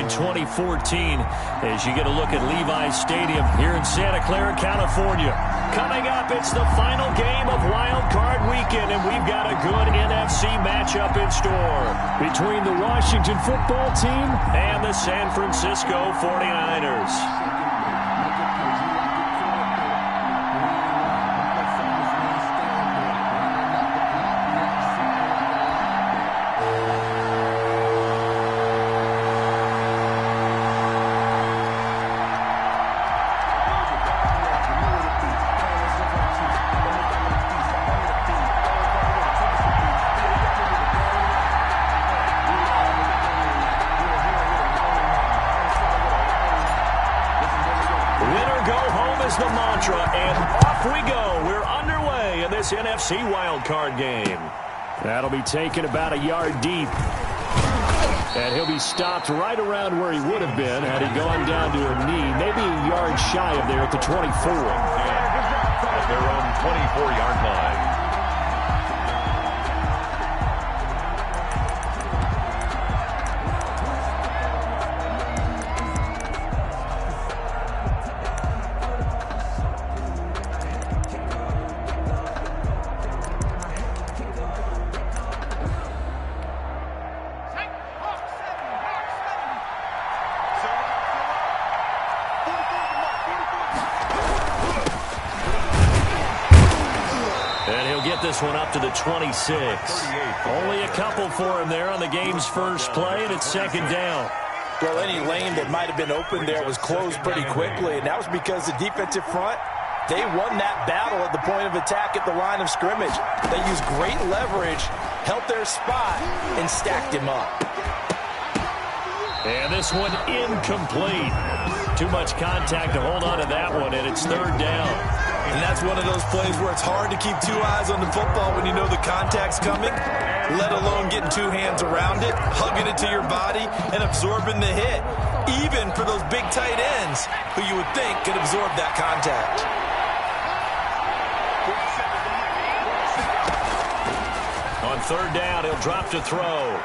in 2014 as you get a look at Levi's Stadium here in Santa Clara, California. Coming up, it's the final game of Wild Card Weekend, and we've got a good NFC matchup in store between the Washington football team and the San Francisco 49ers. The mantra, and off we go. We're underway in this NFC wildcard game. That'll be taken about a yard deep. And he'll be stopped right around where he would have been had he gone down to a knee, maybe a yard shy of there at the 24. At their own 24-yard line. This one up to the 26. Only a couple for him there on the game's first play, and it's second down. Well, any lane that might have been open there was closed pretty quickly, and that was because the defensive front, they won that battle at the point of attack at the line of scrimmage. They used great leverage, held their spot, and stacked him up. And this one incomplete. Too much contact to hold on to that one, and it's third down. And that's one of those plays where it's hard to keep two eyes on the football when you know the contact's coming, let alone getting two hands around it, hugging it to your body, and absorbing the hit, even for those big tight ends who you would think could absorb that contact. On third down, he'll drop to throw.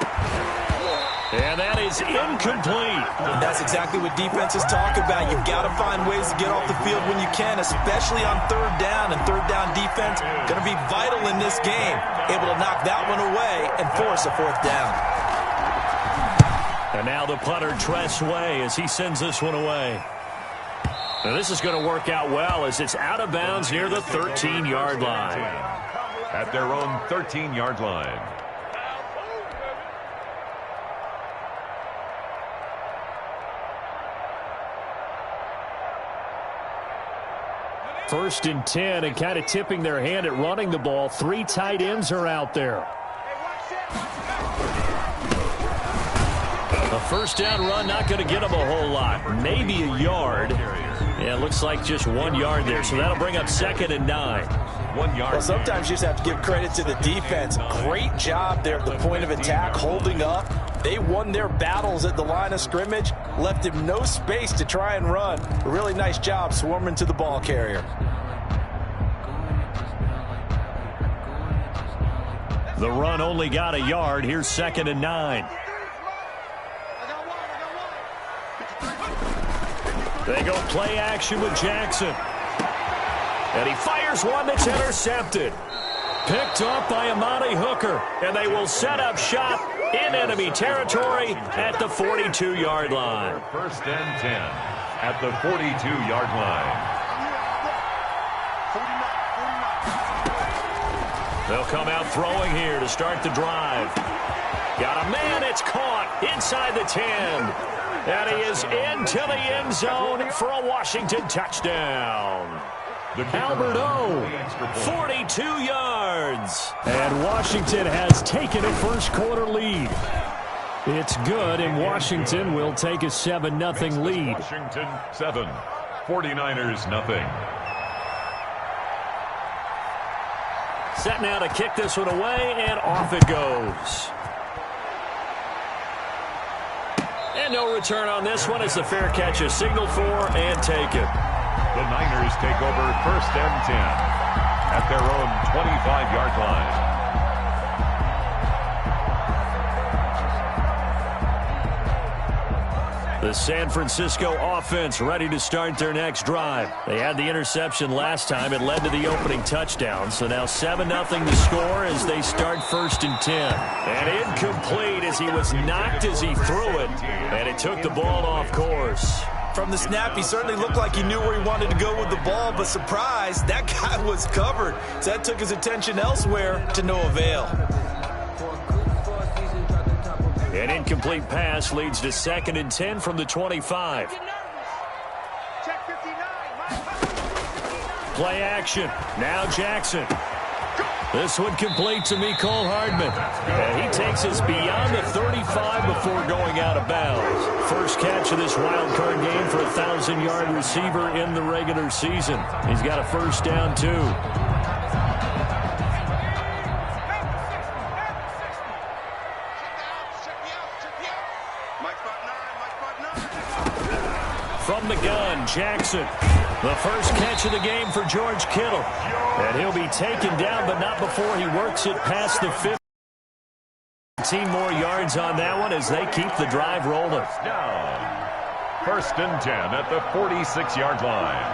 And that is incomplete. And that's exactly what defenses talk about. You've got to find ways to get off the field when you can, especially on third down. And third down defense going to be vital in this game. Able to knock that one away and force a fourth down. And now the punter, Tress Way, as he sends this one away. Now this is going to work out well as it's out of bounds near the 13-yard line. At their own 13-yard line. First and 10, and kind of tipping their hand at running the ball. Three tight ends are out there. A first down run, not going to get them a whole lot. Maybe a yard. Yeah, it looks like just 1 yard there, so that'll bring up second and 9. 1 yard. Well, sometimes you just have to give credit to the defense. Great job there at the point of attack, holding up. They won their battles at the line of scrimmage, left him no space to try and run. A really nice job swarming to the ball carrier. The run only got a yard. Here's second and 9. They go play action with Jackson. And he fires one that's intercepted. Picked up by Amani Hooker. And they will set up shop in enemy territory at the 42-yard line. First and 10 at the 42-yard line. They'll come out throwing here to start the drive. Got a man, it's caught inside the 10. And he is into the end zone for a Washington touchdown. Albert O, 42 yards. And Washington has taken a first-quarter lead. It's good, and Washington will take a 7-0 lead. Washington 7, 49ers nothing. Set now to kick this one away, and off it goes. And no return on this one as the fair catch is signaled for and taken. The Niners take over first and 10 at their own 25-yard line. The San Francisco offense ready to start their next drive. They had the interception last time. It led to the opening touchdown. So now 7-0 to score as they start 1st and 10. And incomplete as he was knocked as he threw it. And it took the ball off course. From the snap, he certainly looked like he knew where he wanted to go with the ball, but surprise, that guy was covered. So that took his attention elsewhere to no avail. An incomplete pass leads to 2nd and 10 from the 25. Play action. Now Jackson. This one complete to Mecole Hardman. And he takes us beyond the 35 before going out of bounds. First catch of this wild card game for a 1,000-yard receiver in the regular season. He's got a first down, too. From the gun, Jackson. The first catch of the game for George Kittle. And he'll be taken down, but not before he works it past the 50. 15 more yards on that one as they keep the drive rolling. Down. 1st and 10 at the 46-yard line.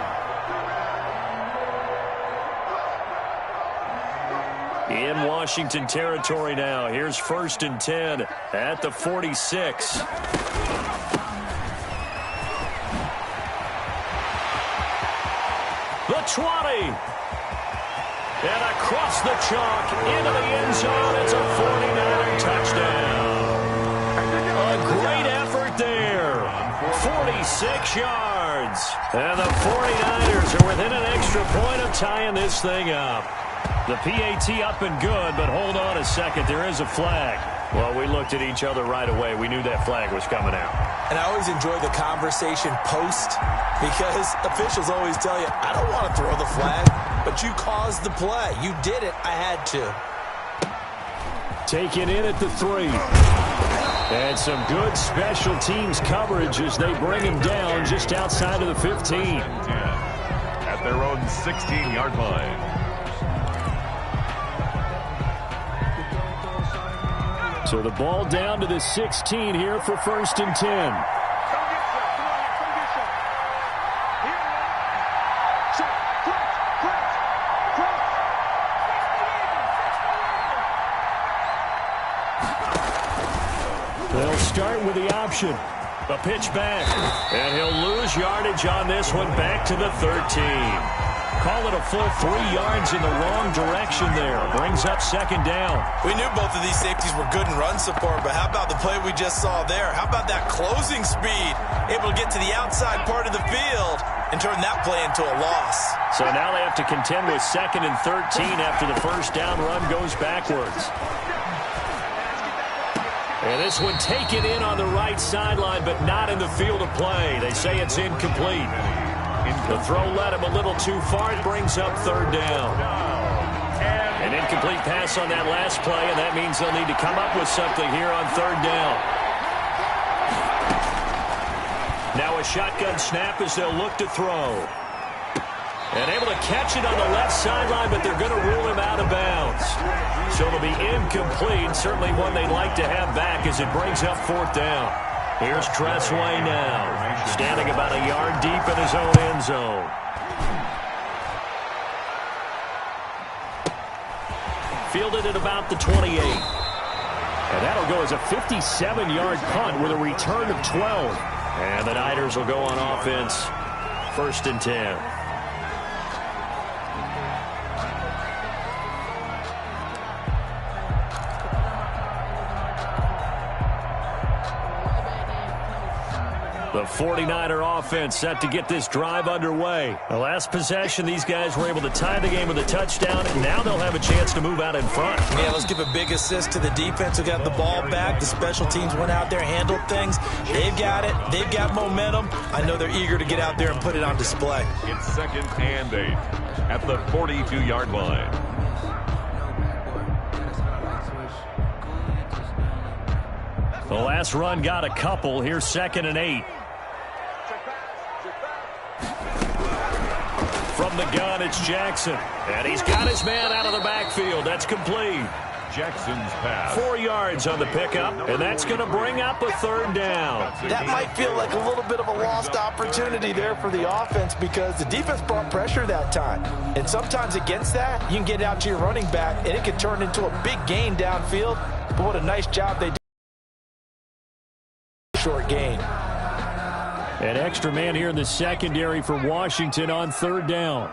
In Washington territory now. Here's 1st and 10 at the 46. The 20. And across the chalk into the end zone. It's a 49er touchdown. A great effort there. 46 yards. And the 49ers are within an extra point of tying this thing up. The PAT up and good, but hold on a second. There is a flag. Well, we looked at each other right away. We knew that flag was coming out. And I always enjoy the conversation post because officials always tell you, I don't want to throw the flag, but you caused the play. You did it. I had to. Taken in at the 3. And some good special teams coverage as they bring him down just outside of the 15. At their own 16-yard line. So the ball down to the 16 here for 1st and 10. They'll start with the option. A pitch back. And he'll lose yardage on this one back to the 13. Call it a full 3 yards in the wrong direction there. Brings up 2nd down. We knew both of these safeties were good in run support, but how about the play we just saw there? How about that closing speed? Able to get to the outside part of the field and turn that play into a loss. So now they have to contend with 2nd and 13 after the first down run goes backwards. And this one taken in on the right sideline, but not in the field of play. They say it's incomplete. The throw led him a little too far. It brings up 3rd down. An incomplete pass on that last play, and that means they'll need to come up with something here on 3rd down. Now a shotgun snap as they'll look to throw. And able to catch it on the left sideline, but they're going to rule him out of bounds. So it'll be incomplete, certainly one they'd like to have back as it brings up 4th down. Here's Tressway now, standing about a yard deep in his own end zone. Fielded at about the 28. And that'll go as a 57-yard punt with a return of 12. And the Niners will go on offense, 1st and 10. The 49er offense set to get this drive underway. The last possession, these guys were able to tie the game with a touchdown. Now they'll have a chance to move out in front. Yeah, let's give a big assist to the defense who got the ball back. The special teams went out there, handled things. They've got it. They've got momentum. I know they're eager to get out there and put it on display. It's 2nd and 8 at the 42-yard line. The last run got a couple. Here's 2nd and 8. From the gun, it's Jackson. And he's got his man out of the backfield. That's complete. Jackson's pass. 4 yards on the pickup, and that's going to bring up a third down. That might feel like a little bit of a lost opportunity there for the offense because the defense brought pressure that time. And sometimes against that, you can get out to your running back, and it can turn into a big gain downfield. But what a nice job they did. Short gain. An extra man here in the secondary for Washington on third down.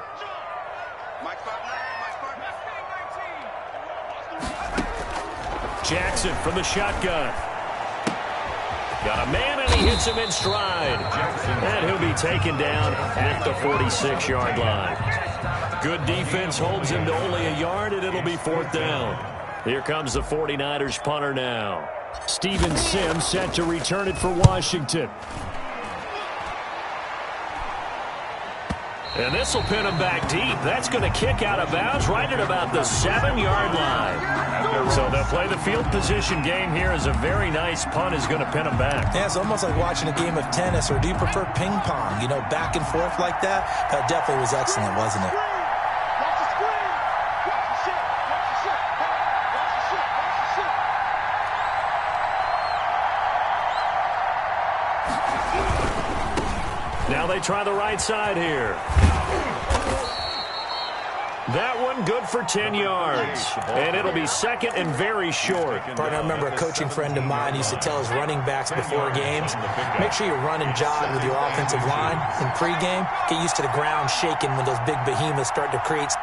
Jackson from the shotgun. Got a man, and he hits him in stride. And he'll be taken down at the 46-yard line. Good defense holds him to only a yard, and it'll be fourth down. Here comes the 49ers punter now. Steven Sims set to return it for Washington. And this will pin him back deep. That's going to kick out of bounds right at about the 7-yard line. So they'll play the field position game here as a very nice punt is going to pin him back. Yeah, it's almost like watching a game of tennis, or do you prefer ping pong? You know, back and forth like that? That definitely was excellent, wasn't it? Now they try the right side here. That one good for 10 yards. And it'll be second and very short. Partner, I remember a coaching friend of mine used to tell his running backs before games, make sure you run and jog with your offensive line in pregame. Get used to the ground shaking when those big behemoths start to create.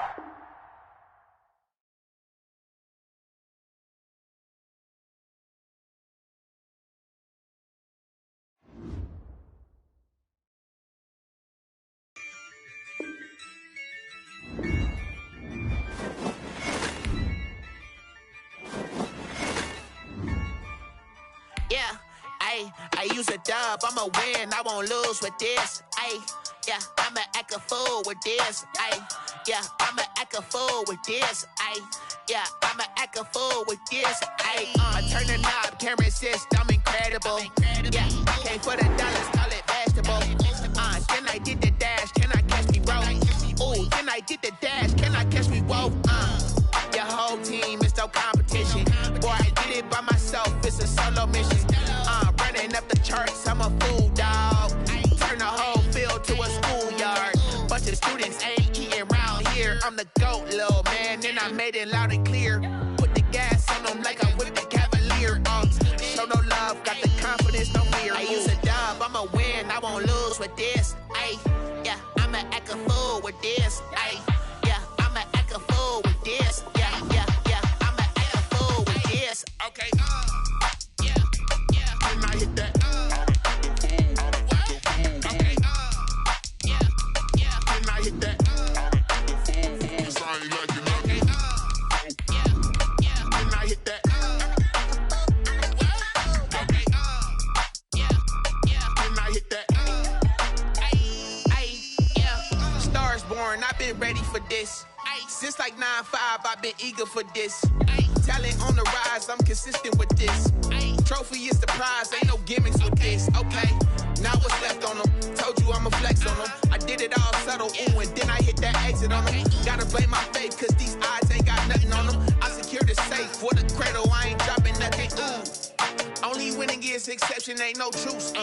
I use a dub, I'ma win, I won't lose with this. Yeah, I'ma act a fool with this. Yeah, I'ma act a fool with this. Yeah, I'ma act a fool with this. I turn the knob, camera assist, I'm incredible. Yeah, came for the dollars, call it basketball. Then I did the dash, can I catch me, bro? Ooh, then I did the dash, can I catch me, whoa? Your whole team is no competition. Boy, I did it by myself, it's a solo mission. Running up the charts, I'm a fool, dog. Turn the whole field to a schoolyard. Bunch of students ain't eating round here. I'm the GOAT, little man, and I made it loud and clear. Put the gas on them like I whipped the Cavalier. Show no love, got the confidence, no fear. I use a dub, I'ma win, I won't lose with this. Yeah, I'ma act a fool with this. Yeah, I'ma act a fool with this. Yeah, I'ma act a fool with this. Okay, I hit that. Okay. Can I hit that? Cause I ain't like it. Okay. Can I hit that? Okay. Can I hit that? Stars born, I've been ready for this. Since like 9-5, I've been eager for this. Talent on the rise, I'm consistent with this. Trophy is the prize, ain't no gimmicks with this. Okay, now what's left on them? Told you I'ma flex on them. I did it all subtle, ooh, and then I hit that exit on them. Gotta blame my faith, cause these odds ain't got nothing on them. I secured the safe for the cradle, I ain't dropping nothing, ooh. Only winning is exception, ain't no truce.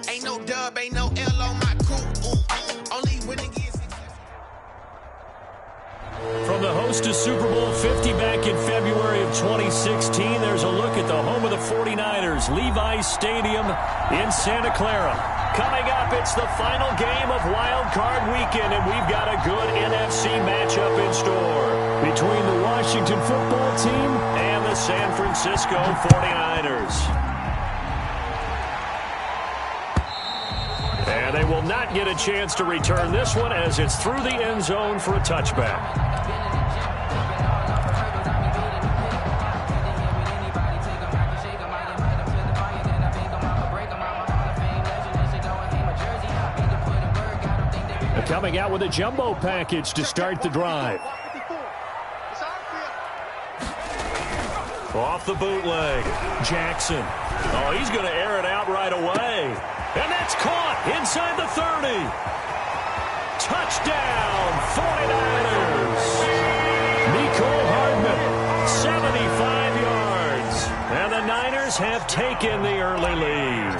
Ain't no dub, ain't no L on my crew, ooh. Only winning is exception. From the host to Super Bowl 50 back in February of 2016, there's a look at the home of the 49ers, Levi's Stadium in Santa Clara. Coming up, it's the final game of Wild Card Weekend, and we've got a good NFC matchup in store between the Washington football team and the San Francisco 49ers. And they will not get a chance to return this one as it's through the end zone for a touchback. Coming out with a jumbo package to start the drive. Off the bootleg, Jackson. Oh, he's going to air it out right away. And that's caught inside the 30. Touchdown, 49ers. Mecole Hardman, 75 Tigers have taken the early lead.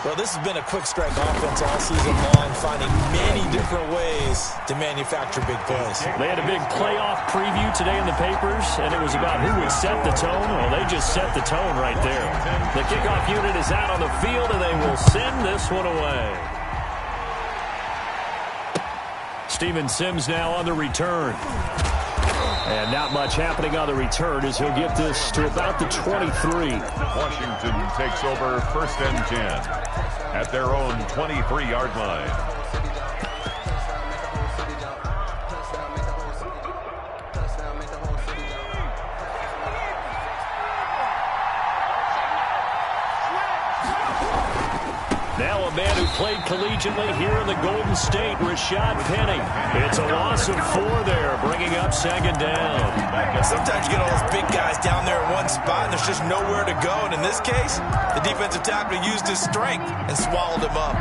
Well, this has been a quick strike offense all season long, finding many different ways to manufacture big plays. They had a big playoff preview today in the papers, and it was about who would set the tone. Well, they just set the tone right there. The kickoff unit is out on the field, and they will send this one away. Steven Sims now on the return. And not much happening on the return as he'll get this to about the 23. Washington takes over 1st and 10 at their own 23-yard line. Now a man who played collegiately here in the Golden State, Rashad Penny. It's a loss of 4 there, bringing up 2nd down. Sometimes you get all those big guys down there in one spot, and there's just nowhere to go. And in this case, the defensive tackle used his strength and swallowed him up.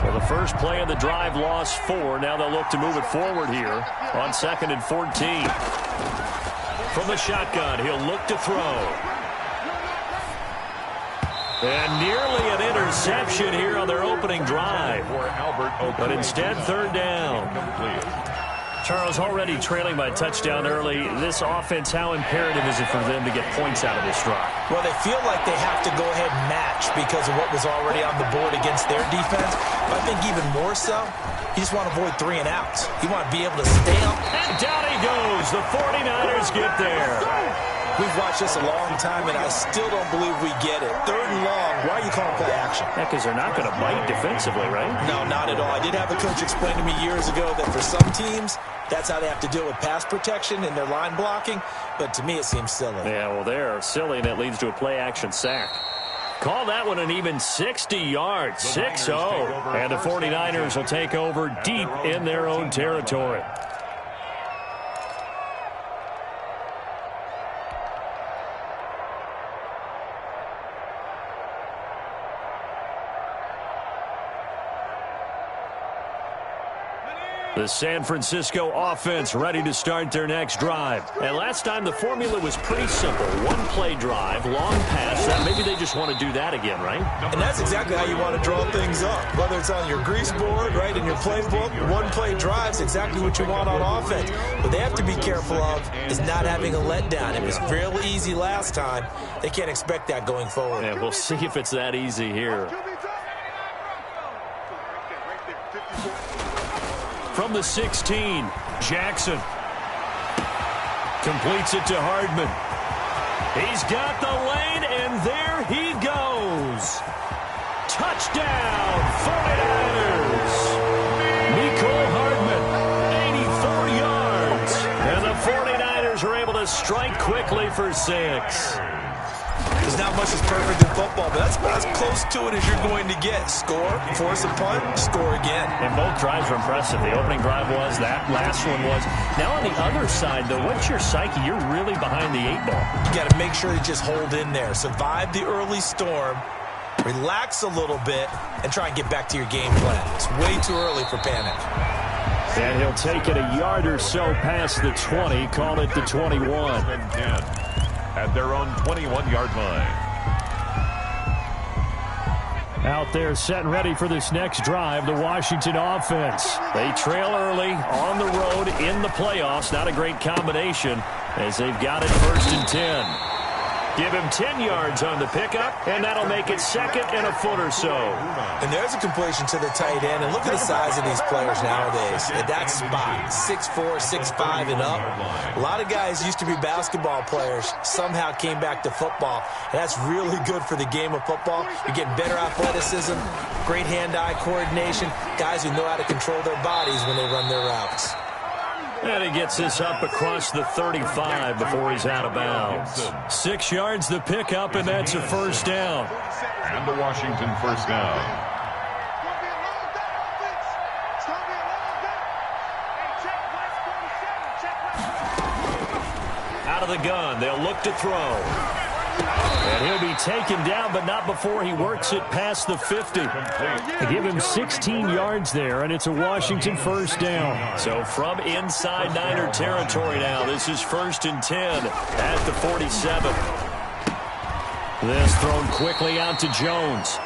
Well, the first play of the drive lost 4. Now they'll look to move it forward here on 2nd and 14. From the shotgun, he'll look to throw. And nearly an interception here on their opening drive. But instead, 3rd down. Charles, already trailing by a touchdown early. This offense, how imperative is it for them to get points out of this drive? Well, they feel like they have to go ahead and match because of what was already on the board against their defense. But I think even more so, you just want to avoid 3 and outs. You want to be able to stay up. And down he goes. The 49ers get there. We've watched this a long time, and I still don't believe we get it. 3rd and long, why are you calling play action? Yeah, because they're not going to bite defensively, right? No, not at all. I did have a coach explain to me years ago that for some teams, that's how they have to deal with pass protection and their line blocking. But to me, it seems silly. Yeah, well, they're silly, and it leads to a play-action sack. Call that one an even 60 yards, 6-0. And the 49ers will take over deep in their own territory. The San Francisco offense ready to start their next drive. And last time the formula was pretty simple. 1-play drive, long pass. Maybe they just want to do that again, right? And that's exactly how you want to draw things up. Whether it's on your grease board, right, in your playbook, 1-play drive is exactly what you want on offense. What they have to be careful of is not having a letdown. It was real easy last time. They can't expect that going forward. And we'll see if it's that easy here. From the 16, Jackson completes it to Hardman. He's got the lane, and there he goes. Touchdown, 49ers. Mecole Hardman, 84 yards. And the 49ers are able to strike quickly for 6. There's not much that's perfect in football, but that's about as close to it as you're going to get. Score, force a punt, score again. And both drives were impressive. The opening drive was, that last one was. Now on the other side, though, what's your psyche? You're really behind the 8 ball. You got to make sure you just hold in there. Survive the early storm, relax a little bit, and try and get back to your game plan. It's way too early for panic. And he'll take it a yard or so past the 20, call it the 21. At their own 21-yard line. Out there set and ready for this next drive, the Washington offense. They trail early on the road in the playoffs. Not a great combination as they've got it 1st and 10. Give him 10 yards on the pickup, and that'll make it 2nd and a foot or so. And there's a completion to the tight end. And look at the size of these players nowadays. At that spot, 6'4", 6'5", and up. A lot of guys used to be basketball players, somehow came back to football. And that's really good for the game of football. You're getting better athleticism, great hand-eye coordination, guys who know how to control their bodies when they run their routes. And he gets this up across the 35 before he's out of bounds. 6 yards the pickup, and that's a 1st down. And the Washington 1st down. Out of the gun, they'll look to throw. And he'll be taken down, but not before he works it past the 50. They give him 16 yards there, and it's a Washington first down. So from inside Niner territory now, this is 1st and 10 at the 47. This thrown quickly out to Jones.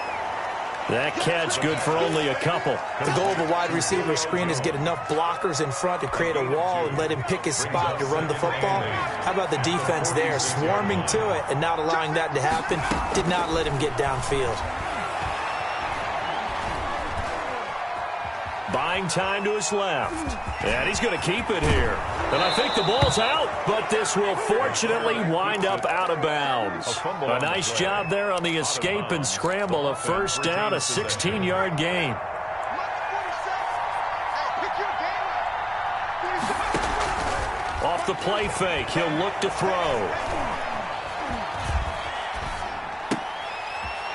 That catch good for only a couple. The goal of a wide receiver screen is get enough blockers in front to create a wall and let him pick his spot to run the football. How about the defense there, swarming to it and not allowing that to happen? Did not let him get downfield. Buying time to his left. And he's going to keep it here. And I think the ball's out, but this will fortunately wind up out of bounds. A nice job there on the escape and scramble. A first down, a 16-yard gain. Off the play fake, he'll look to throw.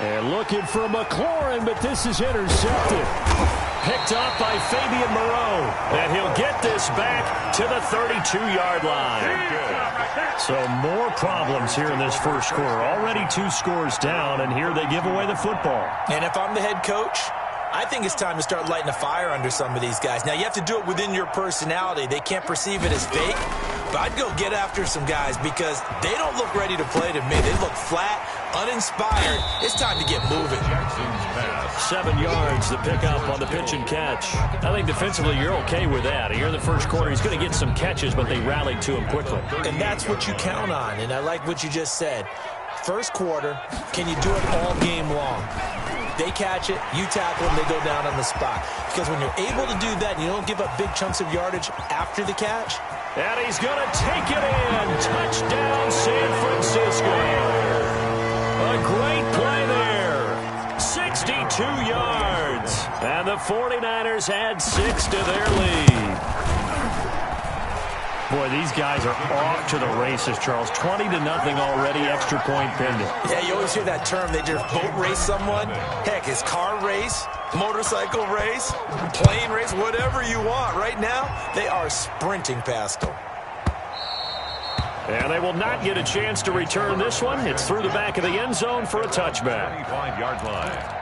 And looking for McLaurin, but this is intercepted. Picked off by Fabian Moreau. And he'll get this back to the 32-yard line. So more problems here in this first quarter. Already 2 scores down, and here they give away the football. And if I'm the head coach, I think it's time to start lighting a fire under some of these guys. Now, you have to do it within your personality. They can't perceive it as fake. But I'd go get after some guys because they don't look ready to play to me. They look flat, uninspired. It's time to get moving. 7 yards, the pickup on the pitch and catch. I think defensively you're okay with that. Here in the first quarter, he's going to get some catches, but they rallied to him quickly. And that's what you count on, and I like what you just said. First quarter, can you do it all game long? They catch it, you tackle them, they go down on the spot. Because when you're able to do that and you don't give up big chunks of yardage after the catch. And he's going to take it in. Touchdown, San Francisco. A great play there. 62 yards. And the 49ers add 6 to their lead. Boy, these guys are off to the races, Charles. 20-0 already, extra point pending. Yeah, you always hear that term. They just boat race someone. Heck, it's car race, motorcycle race, plane race, whatever you want. Right now, they are sprinting past them. And they will not get a chance to return this one. It's through the back of the end zone for a touchback. 25-yard line.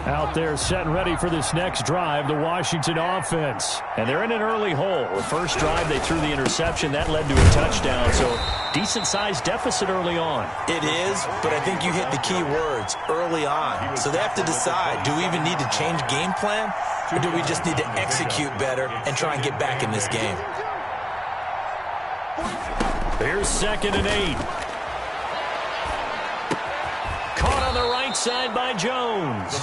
Out there set and ready for this next drive, the Washington offense. And they're in an early hole. The first drive, they threw the interception. That led to a touchdown. So decent-sized deficit early on. It is, but I think you hit the key words, early on. So they have to decide, do we even need to change game plan? Or do we just need to execute better and try and get back in this game? Here's 2nd and 8. Caught on the right side by Jones.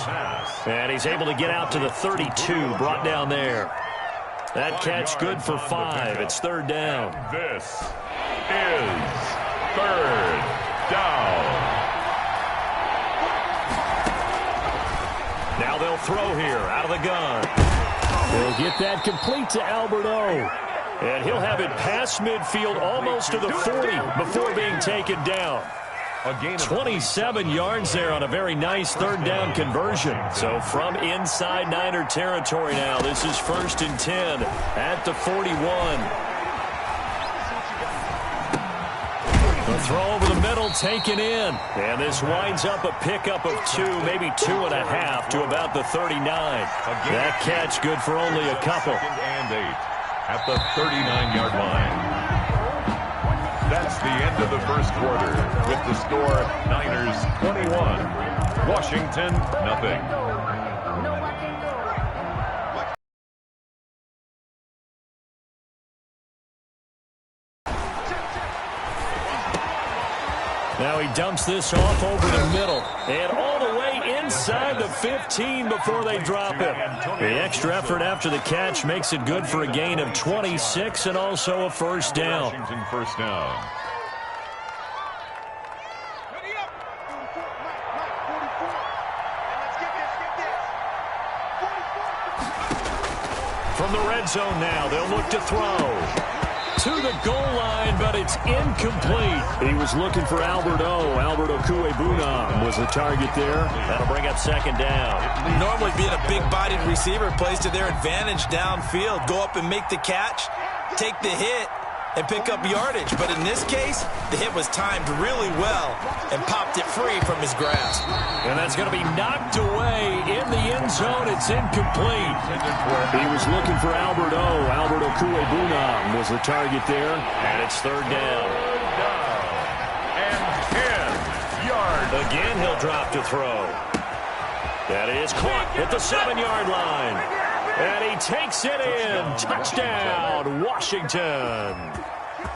And he's able to get out to the 32, brought down there. That catch good for 5. It's 3rd down. This is 3rd down. Now they'll throw here out of the gun. They'll get that complete to Alberto. And he'll have it past midfield almost to the 40 before being taken down. 27 yards there on a very nice 3rd down conversion. So from inside Niner territory now, this is 1st and 10 at the 41. The throw over the middle taken in. And this winds up a pickup of 2, maybe 2.5 to about the 39. That catch good for only a couple. 2nd and 8 at the 39-yard line. That's the end of the first quarter with the score Niners 21, Washington nothing. Now he dumps this off over the middle and all the way inside the 15 before they drop it. The extra effort after the catch makes it good for a gain of 26 and also a first down. Washington first down. From the red zone now, they'll look to throw. To the goal line, but it's incomplete. He was looking for Alberto. Alberto Kuebuna was the target there. That'll bring up 2nd down. Normally being a big-bodied receiver plays to their advantage downfield. Go up and make the catch, take the hit, and pick up yardage. But in this case, the hit was timed really well and popped it free from his grasp. And that's going to be knocked away in the end zone. It's incomplete. He was looking for Albert O. Albert Okuebunam was the target there. And it's third down. And 10 yards. Again, he'll drop to throw. That is caught at the 7-yard line. And he takes it in. Touchdown, Washington.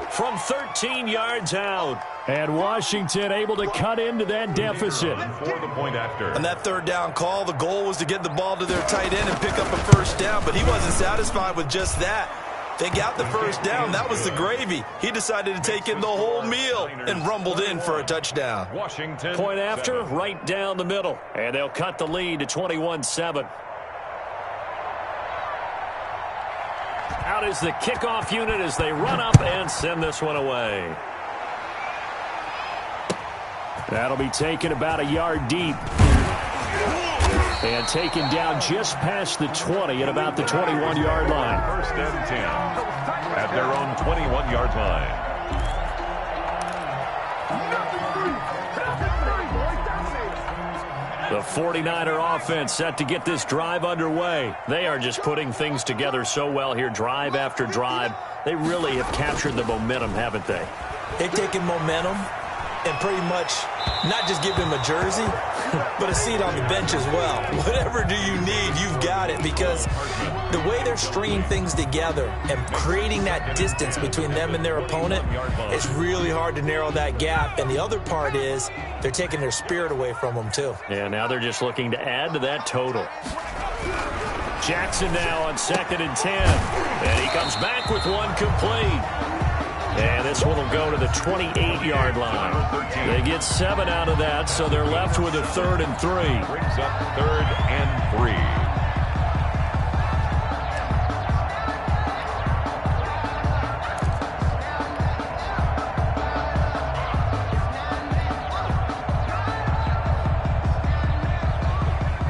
From 13 yards out. And Washington able to cut into that deficit. For the point after. On that third down call, the goal was to get the ball to their tight end and pick up a first down, but he wasn't satisfied with just that. They got the first down. That was the gravy. He decided to take in the whole meal and rumbled in for a touchdown. Washington. Point after, right down the middle. And they'll cut the lead to 21-7. Out is the kickoff unit as they run up and send this one away. That'll be taken about a yard deep. And taken down just past the 20 at about the 21-yard line. First and 10 at their own 21-yard line. The 49er offense set to get this drive underway. They are just putting things together so well here, drive after drive. They really have captured the momentum, haven't they? They've taken momentum and pretty much not just give him a jersey, but a seat on the bench as well. Whatever do you need, you've got it, because the way they're stringing things together and creating that distance between them and their opponent, it's really hard to narrow that gap. And the other part is they're taking their spirit away from them, too. And now they're just looking to add to that total. Jackson now on 2nd and 10. And he comes back with one complete. And this one will go to the 28-yard line. They get 7 out of that, so they're left with a 3rd and 3. Brings up 3rd and 3.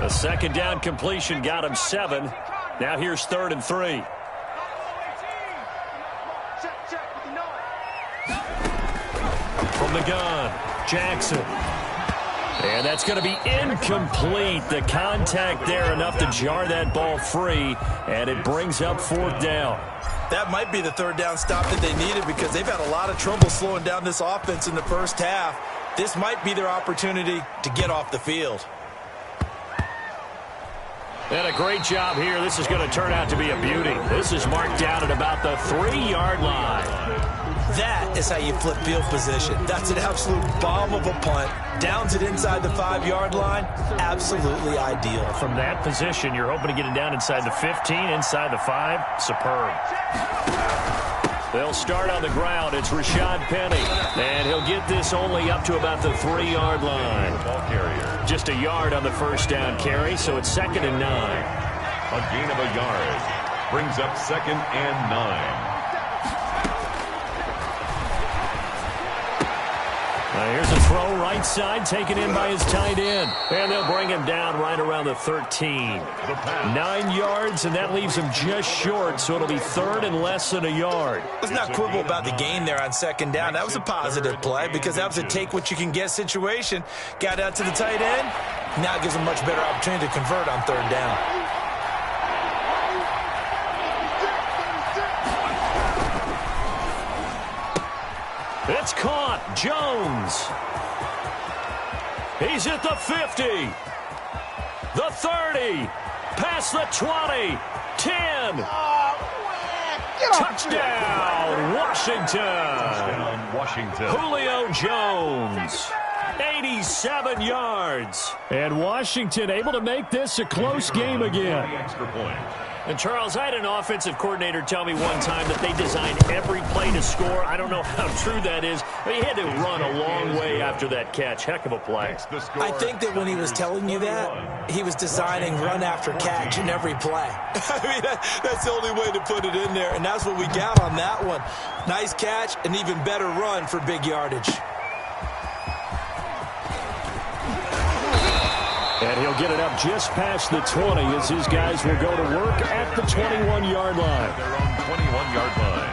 A second down completion got him 7. Now here's 3rd and 3. From the gun, Jackson. And that's going to be incomplete. The contact there enough to jar that ball free, and it brings up 4th down. That might be the 3rd down stop that they needed, because they've had a lot of trouble slowing down this offense in the first half. This might be their opportunity to get off the field. And a great job here. This is going to turn out to be a beauty. This is marked down at about the 3-yard line. That is how you flip field position. That's an absolute bomb of a punt. Downs it inside the 5-yard line. Absolutely ideal. From that position, you're hoping to get it down inside the 15, inside the 5. Superb. They'll start on the ground. It's Rashad Penny. And he'll get this only up to about the 3-yard line. Ball carrier. Just a yard on the first down carry, so it's 2nd and 9. A gain of a yard. Brings up 2nd and 9. Here's a throw right side, taken in by his tight end. And they'll bring him down right around the 13. 9 yards, and that leaves him just short, so it'll be 3rd and less than a yard. Let's not quibble about the gain there on 2nd down. That was a positive play, because that was a take-what-you-can-get situation. Got out to the tight end. Now it gives him much better opportunity to convert on 3rd down. It's caught. Jones. He's at the 50. The 30. Past the 20. 10. Touchdown, Washington. Washington. Julio Jones. 87 yards. And Washington able to make this a close game again. Extra point. And, Charles, I had an offensive coordinator tell me one time that they design every play to score. I don't know how true that is, but he had to run a long way after that catch. Heck of a play. I think that when he was telling you that, he was designing run after catch in every play. I mean, that's the only way to put it in there, and that's what we got on that one. Nice catch, an even better run for big yardage. And he'll get it up just past the 20 as his guys will go to work at the 21-yard line. Their own 21-yard line.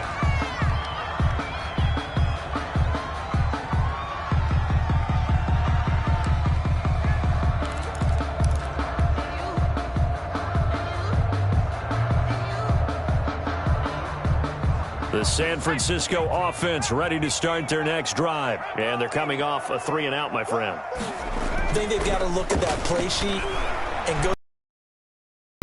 The San Francisco offense ready to start their next drive. And they're coming off a 3-and-out, my friend. I think they've got to look at that play sheet and go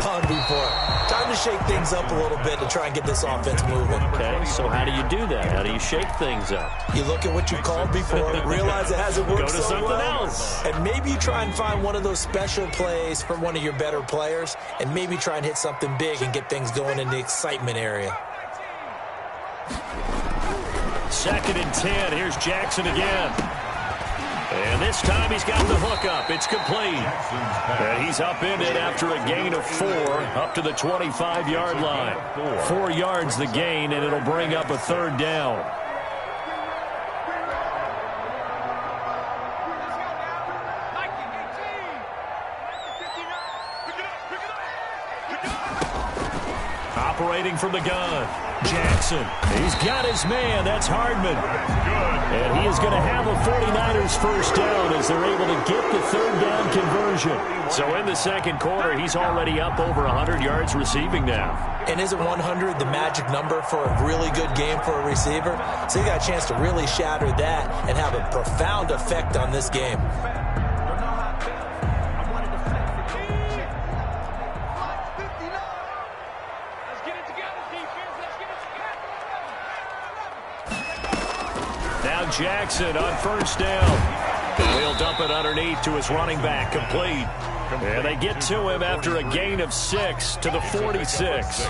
on before. Time to shake things up a little bit to try and get this offense moving. Okay, so how do you do that? How do you shake things up? You look at what you called before, realize it hasn't worked Go to so something well, else. and maybe you try and find one of those special plays from one of your better players, and maybe try and hit something big and get things going in the excitement area. 2nd and 10. Here's Jackson again. And this time he's got the hook up. It's complete. And he's upended after a gain of 4 up to the 25-yard line. 4 yards the gain, and it'll bring up a 3rd down. Operating from the gun, Jackson. He's got his man. That's Hardman. And he is going to have a 49ers first down as they're able to get the 3rd down conversion. So in the 2nd quarter, he's already up over 100 yards receiving now. And isn't 100 the magic number for a really good game for a receiver? So you got a chance to really shatter that and have a profound effect on this game. Now Jackson on first down. He'll dump it underneath to his running back, complete. And they get to him after a gain of 6 to the 46.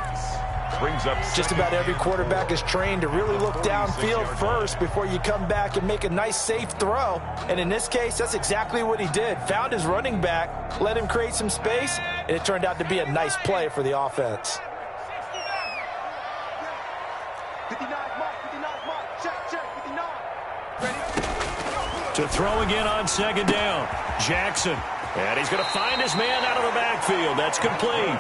Brings up Just about every quarterback is trained to really look downfield first before you come back and make a nice, safe throw. And in this case, that's exactly what he did. Found his running back, let him create some space, and it turned out to be a nice play for the offense. To throw again on 2nd down, Jackson. And he's going to find his man out of the backfield. That's complete.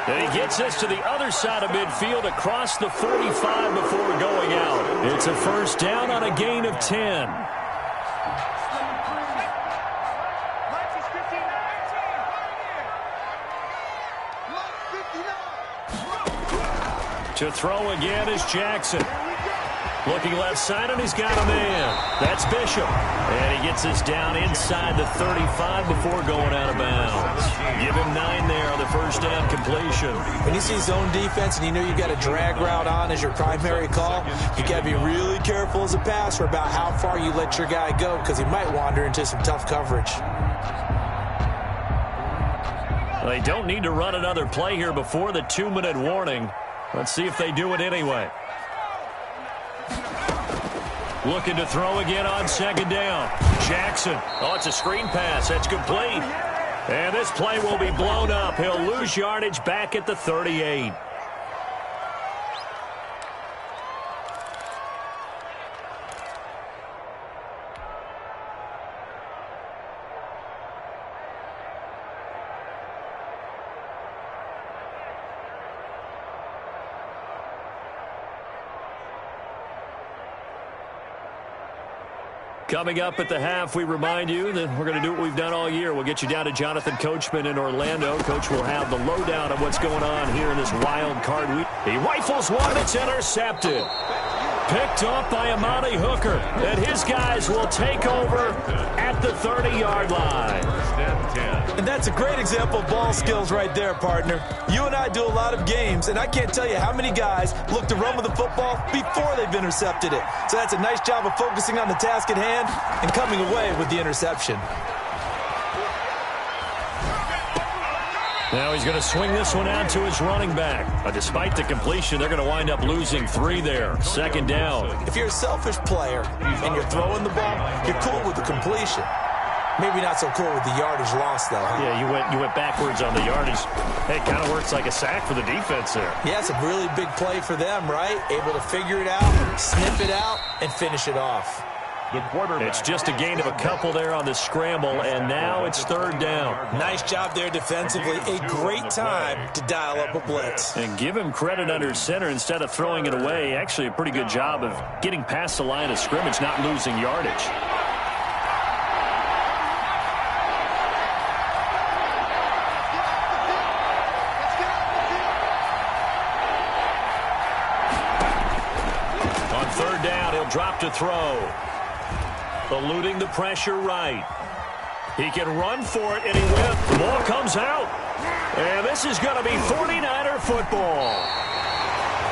And he gets this to the other side of midfield across the 45 before going out. It's a first down on a gain of 10. To throw again is Jackson. Looking left side, and he's got a man. That's Bishop. And he gets this down inside the 35 before going out of bounds. Give him 9 there on the first down completion. When you see zone defense and you know you've got a drag route on as your primary call, you got to be really careful as a passer about how far you let your guy go because he might wander into some tough coverage. They don't need to run another play here before the 2-minute warning. Let's see if they do it anyway. Looking to throw again on 2nd down. Jackson. Oh, it's a screen pass. That's complete. And this play will be blown up. He'll lose yardage back at the 38. Coming up at the half, we remind you that we're going to do what we've done all year. We'll get you down to Jonathan Coachman in Orlando. Coach will have the lowdown of what's going on here in this wild card week. He rifles one. It's intercepted. Picked off by Amani Hooker. And his guys will take over at the 30-yard line. And that's a great example of ball skills right there, partner. You and I do a lot of games, and I can't tell you how many guys look to run with the football before they've intercepted it. So that's a nice job of focusing on the task at hand and coming away with the interception. Now he's going to swing this one out to his running back. Despite the completion, they're going to wind up losing 3 there. 2nd down. If you're a selfish player and you're throwing the ball, you're cool with the completion. Maybe not so cool with the yardage loss, though. Yeah, you went backwards on the yardage. Hey, it kind of works like a sack for the defense there. Yeah, it's a really big play for them, right? Able to figure it out, snip it out, and finish it off. It's just a gain of a couple there on the scramble, and now it's 3rd down. Nice job there defensively. A great time to dial up a blitz. And give him credit under center instead of throwing it away. Actually, a pretty good job of getting past the line of scrimmage, not losing yardage. third down, he'll drop to throw. Eluding the pressure right. He can run for it, and he will. The ball comes out. And this is going to be 49er football.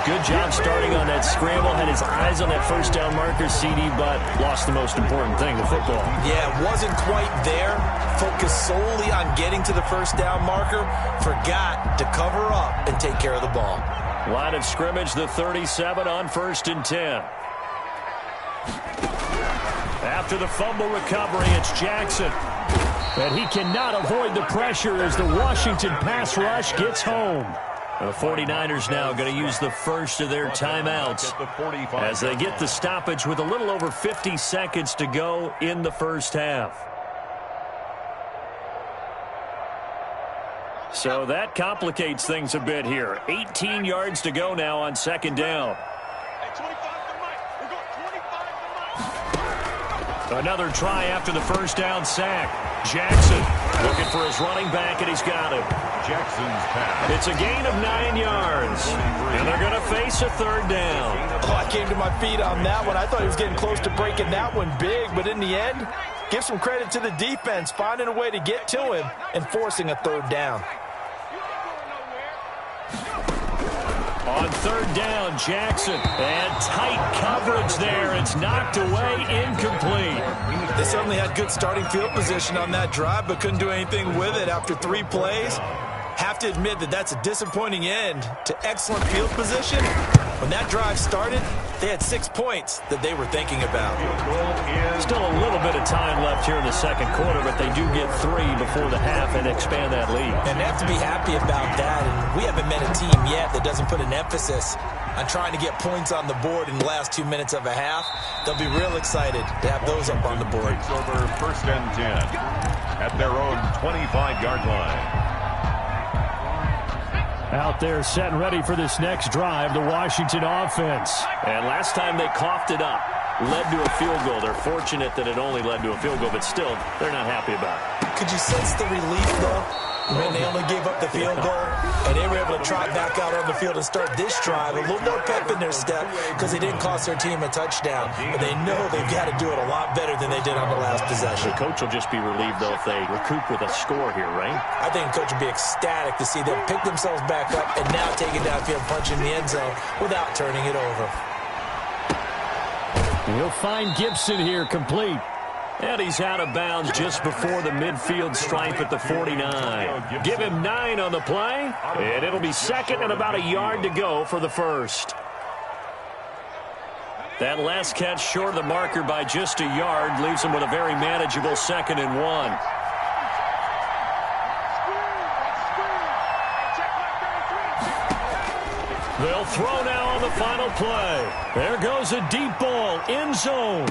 Good job starting on that scramble. Had his eyes on that first down marker, CD, but lost the most important thing, the football. Yeah, wasn't quite there. Focused solely on getting to the first down marker. Forgot to cover up and take care of the ball. Line of scrimmage, the 37 on 1st and 10. After the fumble recovery, it's Jackson. And he cannot avoid the pressure as the Washington pass rush gets home. The 49ers now going to use the first of their timeouts as they get the stoppage with a little over 50 seconds to go in the first half. So that complicates things a bit here. 18 yards to go now on 2nd down. Another try after the first down sack. Jackson looking for his running back, and he's got him. Jackson's pass. It's a gain of 9 yards, and they're going to face a 3rd down. Oh, I came to my feet on that one. I thought he was getting close to breaking that one big, but in the end, give some credit to the defense, finding a way to get to him and forcing a 3rd down. On 3rd down, Jackson, and tight coverage there. It's knocked away, incomplete. They certainly had good starting field position on that drive, but couldn't do anything with it after 3 plays. Have to admit that that's a disappointing end to excellent field position. When that drive started, they had 6 points that they were thinking about. Still a little bit of time left here in the 2nd quarter, but they do get 3 before the half and expand that lead. And they have to be happy about that. And we haven't met a team yet that doesn't put an emphasis on trying to get points on the board in the last 2 minutes of a half. They'll be real excited to have those up on the board. It's over 1st and 10 at their own 25-yard line. Out there set and ready for this next drive, the Washington offense. And last time they coughed it up, led to a field goal. They're fortunate that it only led to a field goal, but still, they're not happy about it. Could you sense the relief, though, when they only gave up the field goal and they were able to trot back out on the field and start this drive? A little more pep in their step because they didn't cost their team a touchdown. But they know they've got to do it a lot better than they did on the last possession. The coach will just be relieved, though, if they recoup with a score here, right? I think the coach would be ecstatic to see them pick themselves back up and now take it downfield, punching the end zone without turning it over. He'll find Gibson here, complete. And he's out of bounds just before the midfield stripe at the 49. Give him 9 on the play, and it'll be 2nd and about a yard to go for the first. That last catch short of the marker by just a yard leaves him with a very manageable 2nd and 1. They'll throw now on the final play. There goes a deep ball, end zone.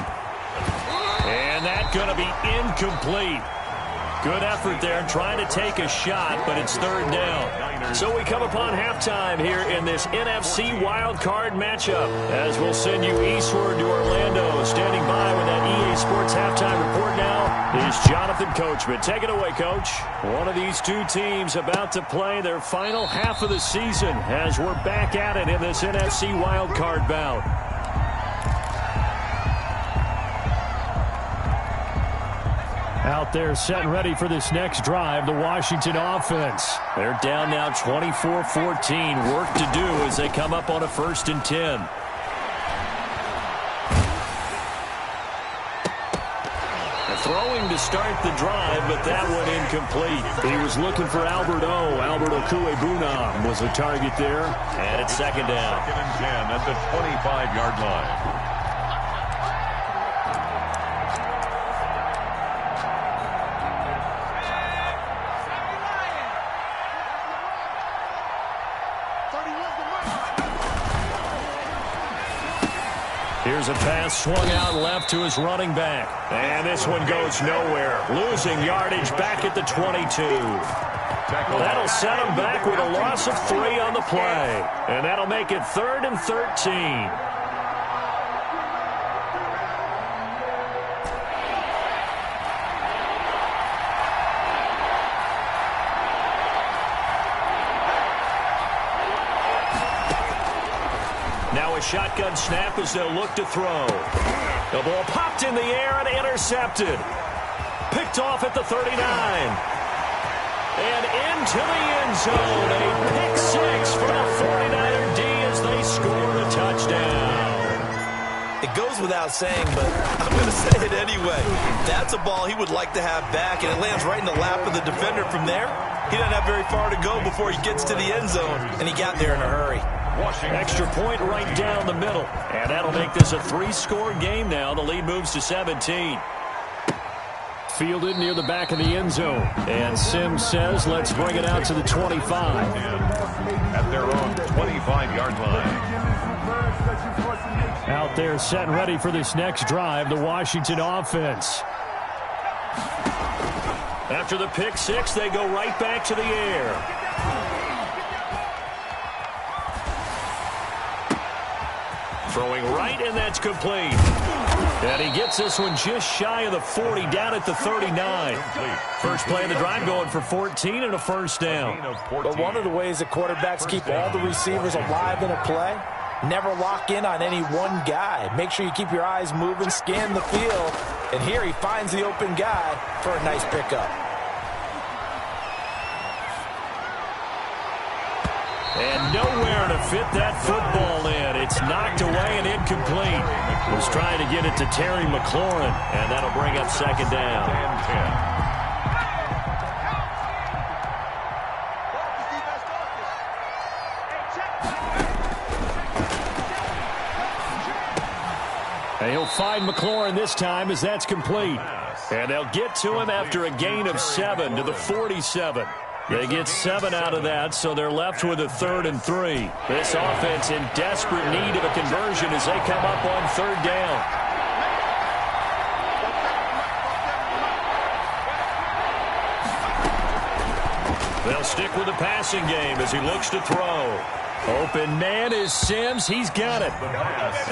And that's going to be incomplete. Good effort there trying to take a shot, but it's 3rd down. So we come upon halftime here in this NFC wildcard matchup. As we'll send you eastward to Orlando. Standing by with that EA Sports halftime report now is Jonathan Coachman. Take it away, Coach. One of these two teams about to play their final half of the season as we're back at it in this NFC wildcard bout. Out there set and ready for this next drive, the Washington offense. They're down now 24-14. Work to do as they come up on a 1st and 10. Throwing to start the drive, but that one incomplete. He was looking for Albert O. Albert Okuebunam was the target there. And it's 2nd down. 2nd and 10 at the 25-yard line. Here's a pass swung out left to his running back. And this one goes nowhere. Losing yardage back at the 22. That'll set him back with a loss of 3 on the play. And that'll make it 3rd and 13. shotgun snap as they'll look to throw. The ball popped in the air and intercepted. Picked off at the 39. And into the end zone. A pick six for the 49er D as they score a touchdown. It goes without saying, but I'm going to say it anyway. That's a ball he would like to have back, and it lands right in the lap of the defender from there. He doesn't have very far to go before he gets to the end zone, and he got there in a hurry. Extra point right down the middle. And that'll make this a 3-score game now. The lead moves to 17. Fielded near the back of the end zone. And Sims says, let's bring it out to the 25. At their own 25-yard line. Out there set and ready for this next drive, the Washington offense. After the pick six, they go right back to the air. Throwing right, and that's complete. And he gets this one just shy of the 40, down at the 39. First play of the drive going for 14 and a first down. But one of the ways that quarterbacks keep all the receivers alive in a play, never lock in on any one guy. Make sure you keep your eyes moving, scan the field. And here he finds the open guy for a nice pickup. And nowhere to fit that football in. It's knocked away and incomplete. Was trying to get it to Terry McLaurin, and that'll bring up second down. And he'll find McLaurin this time as that's complete. And they'll get to him after a gain of 7 to the 47. They get 7 out of that, so they're left with a 3rd and 3. This offense in desperate need of a conversion as they come up on 3rd down. They'll stick with the passing game as he looks to throw. Open man is Sims. He's got it.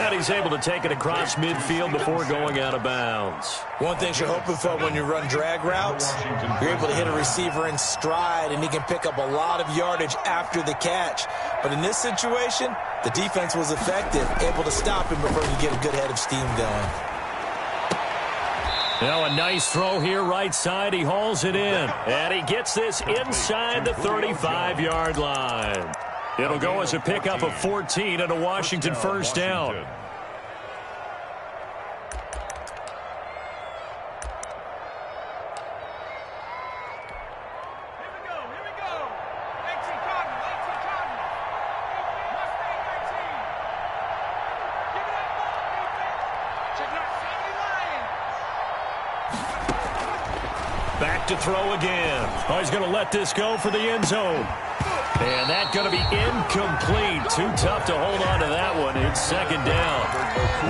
And he's able to take it across midfield before going out of bounds. One thing you're hoping for when you run drag routes, you're able to hit a receiver in stride, and he can pick up a lot of yardage after the catch. But in this situation, the defense was effective, able to stop him before he could get a good head of steam going. Now a nice throw here right side. He hauls it in. And he gets this inside the 35-yard line. It'll go as a pickup of 14 and a Washington first down. Back to throw again. Oh, he's going to let this go for the end zone. And that's going to be incomplete. Too tough to hold on to that one. It's second down.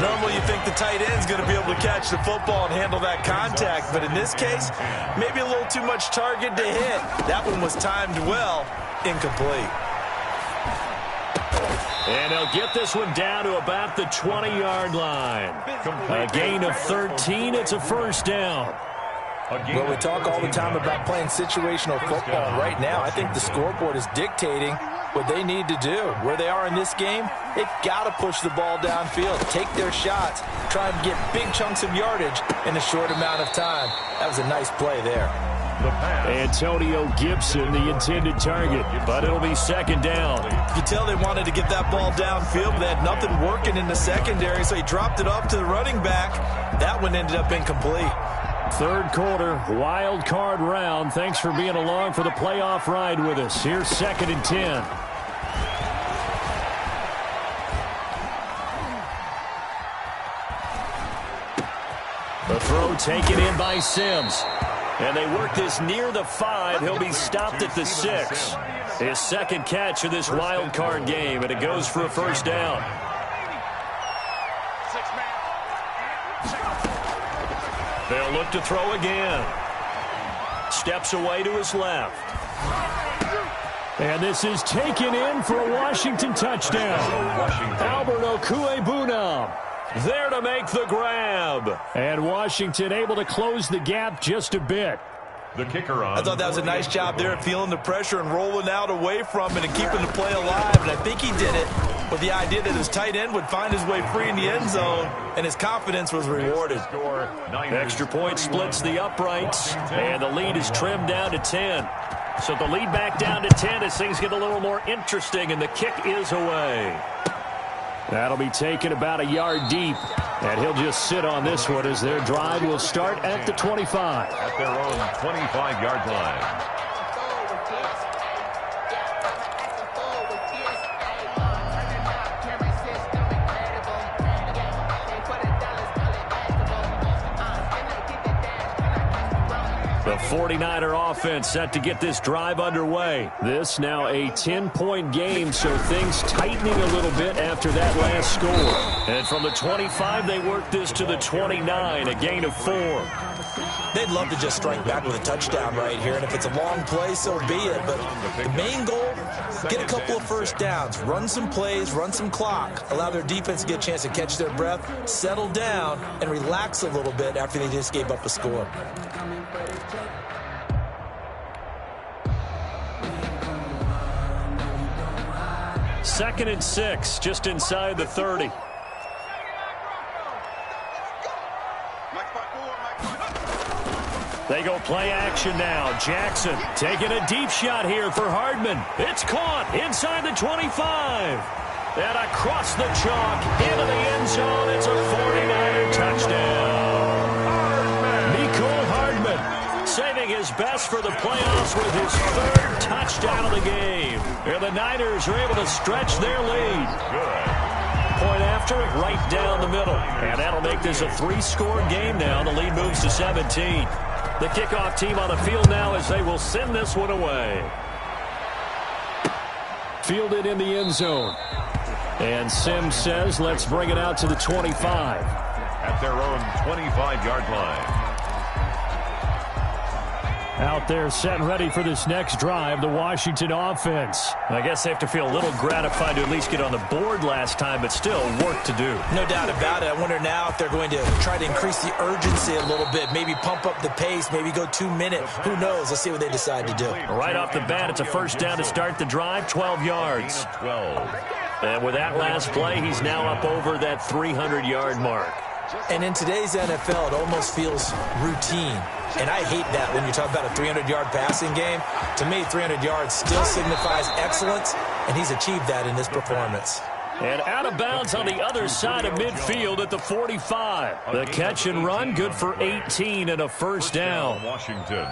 Normally you think the tight end's going to be able to catch the football and handle that contact, but in this case, maybe a little too much target to hit. That one was timed well. Incomplete. And they'll get this one down to about the 20-yard line. A gain of 13. It's a first down. Well, we talk all the time about playing situational football, and right now I think the scoreboard is dictating what they need to do. Where they are in this game, they've got to push the ball downfield, take their shots, try and get big chunks of yardage in a short amount of time. That was a nice play there. Antonio Gibson, the intended target, but it'll be second down. You can tell they wanted to get that ball downfield, but they had nothing working in the secondary, so he dropped it off to the running back. That one ended up incomplete. Third quarter, wild card round. Thanks for being along for the playoff ride with us. Here's 2nd and 10. The throw taken in by Sims. And they work this near the 5. He'll be stopped at the 6. His second catch of this wild card game, and it goes for a first down. They'll look to throw again. Steps away to his left. And this is taken in for a Washington touchdown. Albert Okuebunam there to make the grab. And Washington able to close the gap just a bit. The kicker on. I thought that was a nice job there, feeling the pressure and rolling out away from it and keeping the play alive. And I think he did it with the idea that his tight end would find his way free in the end zone, and his confidence was rewarded. Extra point splits the uprights, and the lead is trimmed down to 10. So the lead back down to 10 as things get a little more interesting, and the kick is away. That'll be taken about a yard deep, and he'll just sit on this one as their drive will start at the 25. At their own 25-yard line. The 49er offense set to get this drive underway. This now a 10-point game, so things tightening a little bit after that last score. And from the 25, they work this to the 29, a gain of 4. They'd love to just strike back with a touchdown right here, and if it's a long play, so be it. But the main goal, get a couple of first downs, run some plays, run some clock, allow their defense to get a chance to catch their breath, settle down, and relax a little bit after they just gave up a score. Second and 6, just inside the 30. They go play action now. Jackson taking a deep shot here for Hardman. It's caught inside the 25. And across the chalk into the end zone. It's a 49er touchdown. Nicole Hardman saving his best for the playoffs with his third touchdown of the game. And the Niners are able to stretch their lead. Point after, right down the middle. And that'll make this a 3-score game now. The lead moves to 17. The kickoff team on the field now as they will send this one away. Fielded in the end zone. And Sims says, let's bring it out to the 25. At their own 25-yard line. Out there set and ready for this next drive, the Washington offense. I guess they have to feel a little gratified to at least get on the board last time, but still work to do. No doubt about it. I wonder now if they're going to try to increase the urgency a little bit, maybe pump up the pace, maybe go 2-minute. Who knows? Let's see what they decide to do. Right off the bat, it's a first down to start the drive, 12 yards. 12. And with that last play, he's now up over that 300-yard mark. And in today's NFL, it almost feels routine. And I hate that when you talk about a 300-yard passing game. To me, 300 yards still signifies excellence, and he's achieved that in this performance. And out of bounds on the other side of midfield at the 45. The catch and run, good for 18 and a first down. Washington.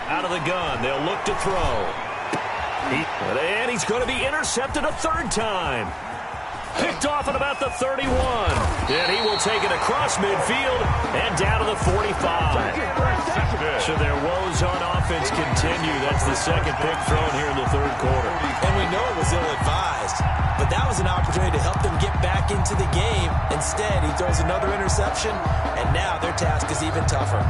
Out of the gun, they'll look to throw. And he's going to be intercepted a third time. Picked off at about the 31. And he will take it across midfield and down to the 45. So their woes on offense continue. That's the second pick thrown here in the third quarter. And we know it was ill-advised, but that was an opportunity to help them get back into the game. Instead, he throws another interception, and now their task is even tougher.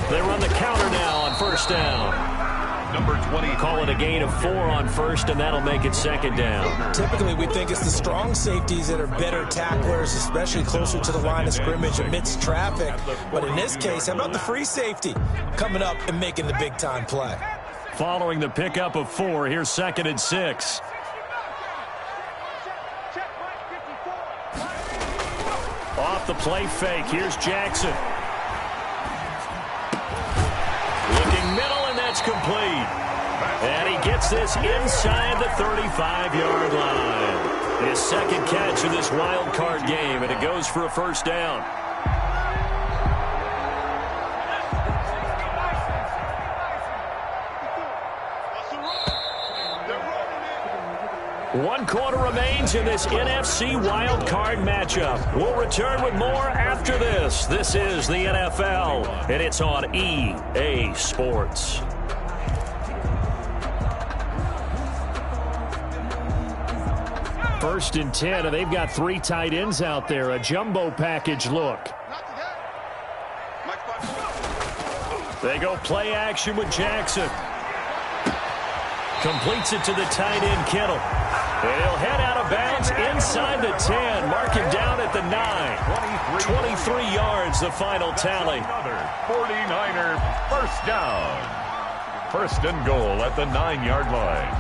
They run the counter now on first down. Number 20. Call it a gain of 4 on first, and that'll make it second down. Typically, we think it's the strong safeties that are better tacklers, especially closer to the line of scrimmage amidst traffic. But in this case, how about the free safety coming up and making the big-time play? Following the pickup of 4, here's second and 6. Off the play fake, here's Jackson. Looking middle, and that's complete. And he gets this inside the 35-yard line. His second catch of this wild card game, and it goes for a first down. One quarter remains in this NFC wild card matchup. We'll return with more after this. This is the NFL, and it's on EA Sports. First and 10, and they've got 3 tight ends out there. A jumbo package look. They go play action with Jackson. Completes it to the tight end, Kittle. And he'll head out of bounds inside the 10. Mark him down at the 9. 23 yards, the final tally. Another 49er first down. First and goal at the 9-yard line.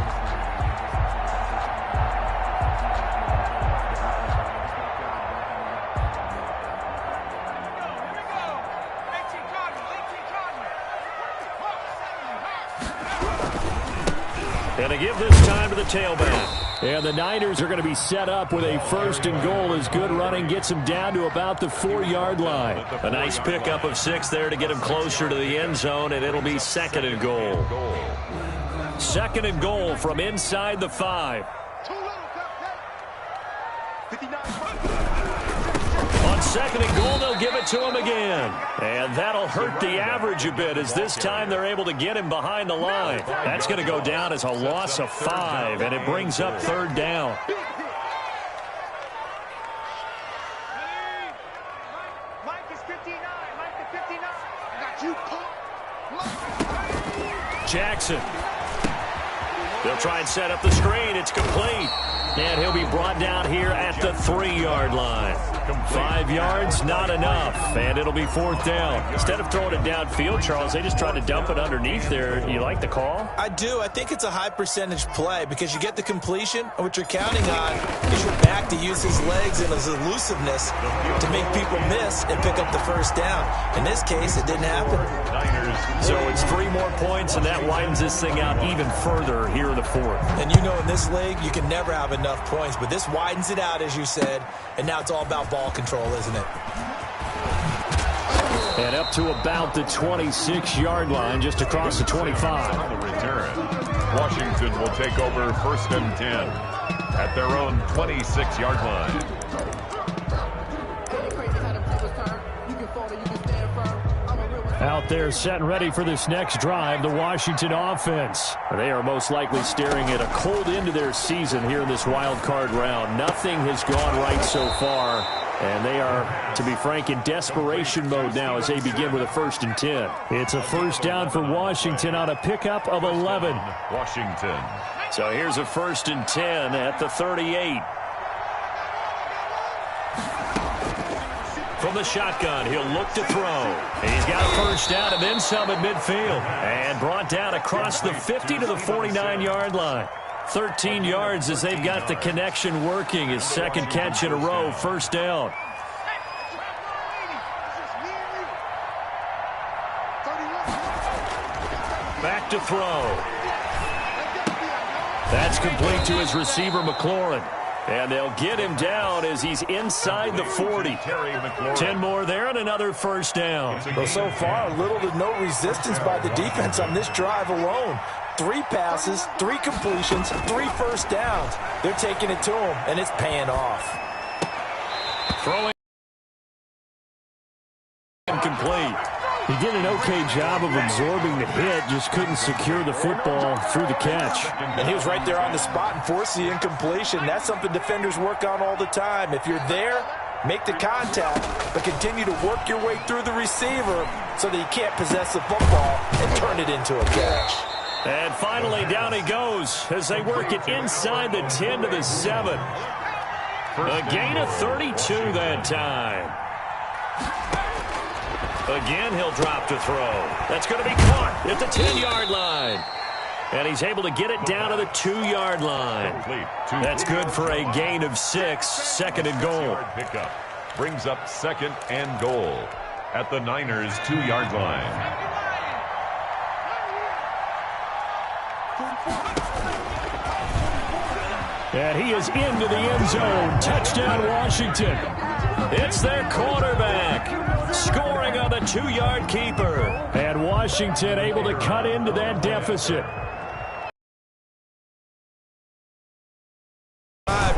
And to give this time to the tailback. And the Niners are going to be set up with a first and goal as good running gets them down to about the 4-yard line. A nice pickup of 6 there to get them closer to the end zone, and it'll be second and goal. Second and goal from inside the 5. On second and goal, they'll give it to him again. And that'll hurt the average a bit as this time they're able to get him behind the line. That's going to go down as a loss of 5, and it brings up third down. Mike is 59. Mike is 59. I got you. Jackson. They'll try and set up the screen. It's complete. And he'll be brought down here at the 3-yard line. 5 yards, not enough. And it'll be fourth down. Instead of throwing it downfield, Charles, they just tried to dump it underneath there. You like the call? I do. I think it's a high percentage play because you get the completion. And what you're counting on is your back to use his legs and his elusiveness to make people miss and pick up the first down. In this case, it didn't happen. So it's 3 more points, and that widens this thing out even further here in the fourth. And you know in this league, you can never have enough points. But this widens it out, as you said. And now it's all about ball control, isn't it? And up to about the 26-yard line, just across the 25. On the return, Washington will take over first and 10 at their own 26-yard line. Out there set and ready for this next drive, the Washington offense. They are most likely staring at a cold end to their season here in this wild card round. Nothing has gone right so far, and they are, to be frank, in desperation mode now as they begin with a first and 10. It's a first down for Washington on a pickup of 11. Washington. So here's a first and 10 at the 38. From the shotgun, he'll look to throw. He's got a first down and then some at midfield. And brought down across the 50 to the 49-yard line. 13 yards as they've got the connection working. His second catch in a row, first down. Back to throw. That's complete to his receiver, McLaurin. And they'll get him down as he's inside the 40. 10 more there and another first down. Well, so far, little to no resistance by the defense on this drive alone. 3 passes, 3 completions, 3 first downs. They're taking it to him, and it's paying off. Throwing incomplete. He did an okay job of absorbing the hit, just couldn't secure the football through the catch. And he was right there on the spot and forced the incompletion. That's something defenders work on all the time. If you're there, make the contact, but continue to work your way through the receiver so that he can't possess the football and turn it into a catch. And finally, down he goes as they work it inside the 10 to the 7. A gain of 32 that time. Again, he'll drop to throw. That's going to be caught at the 10-yard line. And he's able to get it down to the 2-yard line. That's good for a gain of 6, second and goal. Pickup brings up second and goal at the Niners' 2-yard line. And he is into the end zone. Touchdown, Washington. It's their quarterback. Scoring on the 2-yard keeper. And Washington able to cut into that deficit.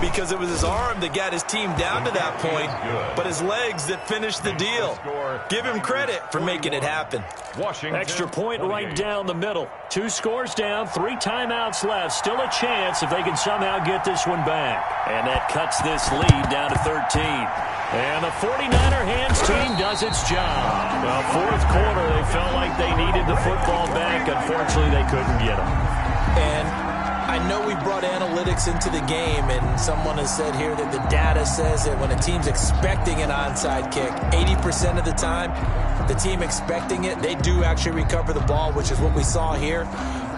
Because it was his arm that got his team down to that point, but his legs that finished the deal. Give him credit for making it happen. Extra point right down the middle. 2 scores down, 3 timeouts left. Still a chance if they can somehow get this one back. And that cuts this lead down to 13. And the 49er hands team does its job. Well, fourth quarter, they felt like they needed the football back. Unfortunately, they couldn't get them. And I know we brought analytics into the game, and someone has said here that the data says that when a team's expecting an onside kick, 80% of the time, the team expecting it, they do actually recover the ball, which is what we saw here.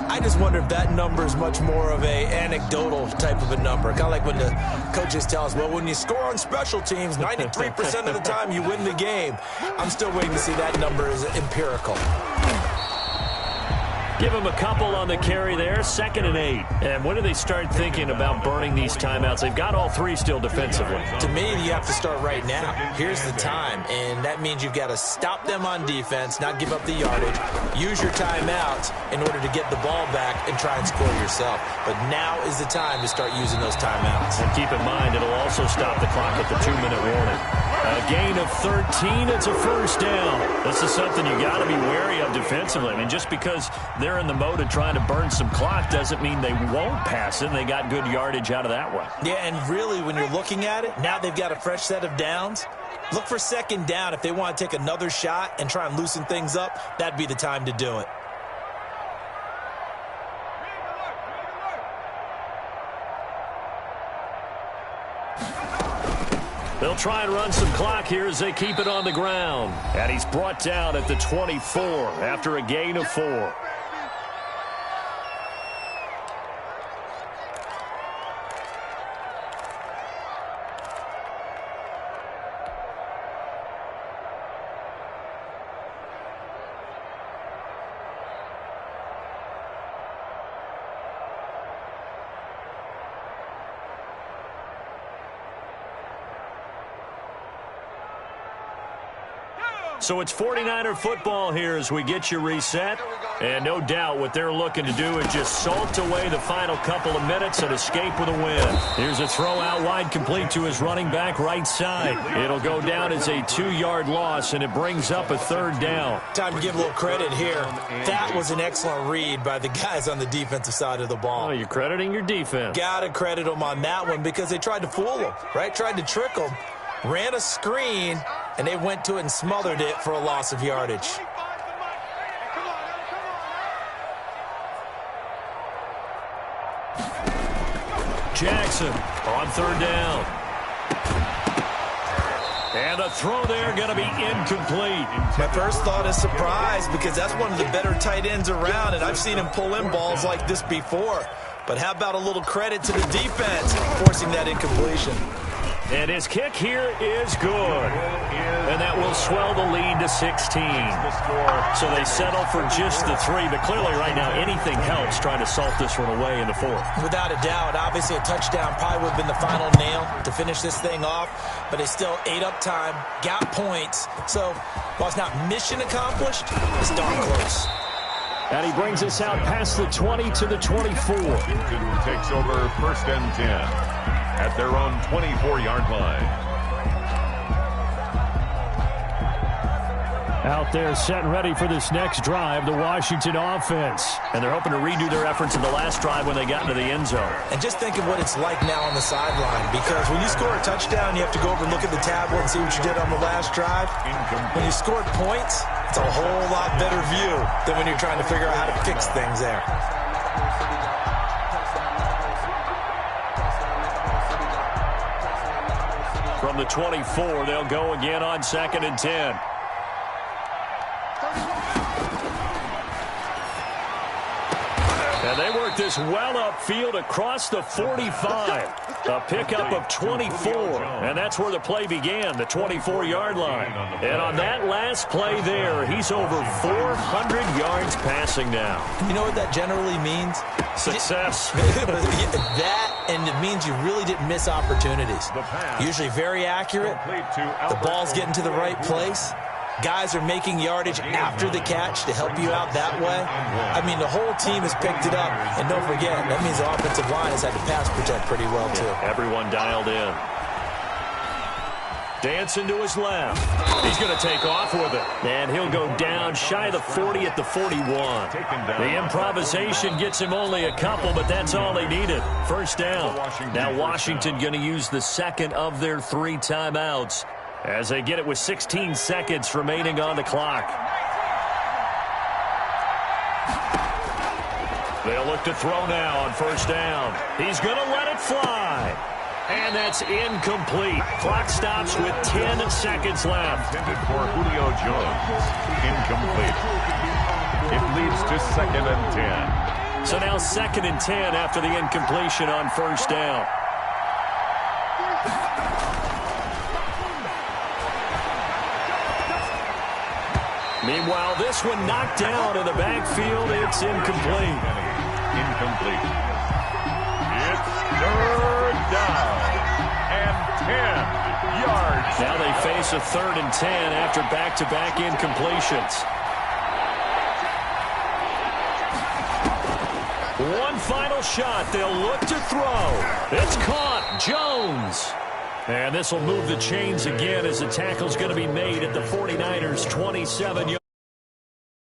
I just wonder if that number is much more of a anecdotal type of a number. Kind of like when the coaches tell us, well, when you score on special teams, 93% of the time you win the game. I'm still waiting to see that number is empirical. Give them a couple on the carry there, 2nd and 8. And when do they start thinking about burning these timeouts? They've got all 3 still defensively. To me, you have to start right now. Here's the time, and that means you've got to stop them on defense, not give up the yardage, use your timeouts in order to get the ball back and try and score yourself. But now is the time to start using those timeouts. And keep in mind, it'll also stop the clock at the 2-minute warning. A gain of 13, it's a first down. This is something you got to be wary of defensively. I mean, just because they're in the mode of trying to burn some clock doesn't mean they won't pass it, and they got good yardage out of that one. Yeah, and really, when you're looking at it, now they've got a fresh set of downs. Look for 2nd down. If they want to take another shot and try and loosen things up, that'd be the time to do it. They'll try and run some clock here as they keep it on the ground. And he's brought down at the 24 after a gain of 4. So it's 49er football here as we get you reset. And no doubt what they're looking to do is just salt away the final couple of minutes and escape with a win. Here's a throw out wide complete to his running back right side. It'll go down as a 2-yard loss, and it brings up a 3rd down. Time to give a little credit here. That was an excellent read by the guys on the defensive side of the ball. Oh, you're crediting your defense. Got to credit them on that one because they tried to fool them, right? Tried to trick them. Ran a screen, and they went to it and smothered it for a loss of yardage. Jackson on 3rd down. And the throw there going to be incomplete. My first thought is surprise because that's one of the better tight ends around, and I've seen him pull in balls like this before. But how about a little credit to the defense forcing that incompletion? And his kick here is good. And that will swell the lead to 16. So they settle for just the 3. But clearly right now anything helps trying to salt this one away in the 4th. Without a doubt. Obviously a touchdown probably would have been the final nail to finish this thing off. But they still ate up time, got points. So while it's not mission accomplished, it's darn close. And he brings us out past the 20 to the 24. Washington takes over 1st and 10. At their own 24-yard line. Out there set and ready for this next drive, the Washington offense. And they're hoping to redo their efforts in the last drive when they got into the end zone. And just think of what it's like now on the sideline, because when you score a touchdown, you have to go over and look at the tablet and see what you did on the last drive. When you scored points, it's a whole lot better view than when you're trying to figure out how to fix things there. From the 24, they'll go again on 2nd and 10. And they work this well upfield across the 45. A pickup of 24. And that's where the play began, the 24-yard line. And on that last play there, he's over 400 yards passing now. You know what that generally means? Success. That, and it means you really didn't miss opportunities. Usually very accurate. The ball's getting to the right place. Guys are making yardage after the catch to help you out that way. I mean, the whole team has picked it up. And don't forget, that means the offensive line has had to pass protect pretty well, too. Everyone dialed in. Dancing to his left. He's going to take off with it. And he'll go down shy of the 40 at the 41. The improvisation gets him only a couple, but that's all they needed. First down. Now Washington going to use the second of their 3 timeouts as they get it with 16 seconds remaining on the clock. They'll look to throw now on first down. He's going to let it fly. And that's incomplete. Clock stops with 10 seconds left. Intended for Julio Jones. Incomplete. It leads to 2nd and 10. So now 2nd and 10 after the incompletion on first down. Meanwhile, this one knocked down in the backfield. It's incomplete. Incomplete. It's 3rd down and 10 yards. Now they face a 3rd and 10 after back-to-back incompletions. One final shot. They'll look to throw. It's caught. Jones. And this will move the chains again as the tackle's going to be made at the 49ers' 27-yard.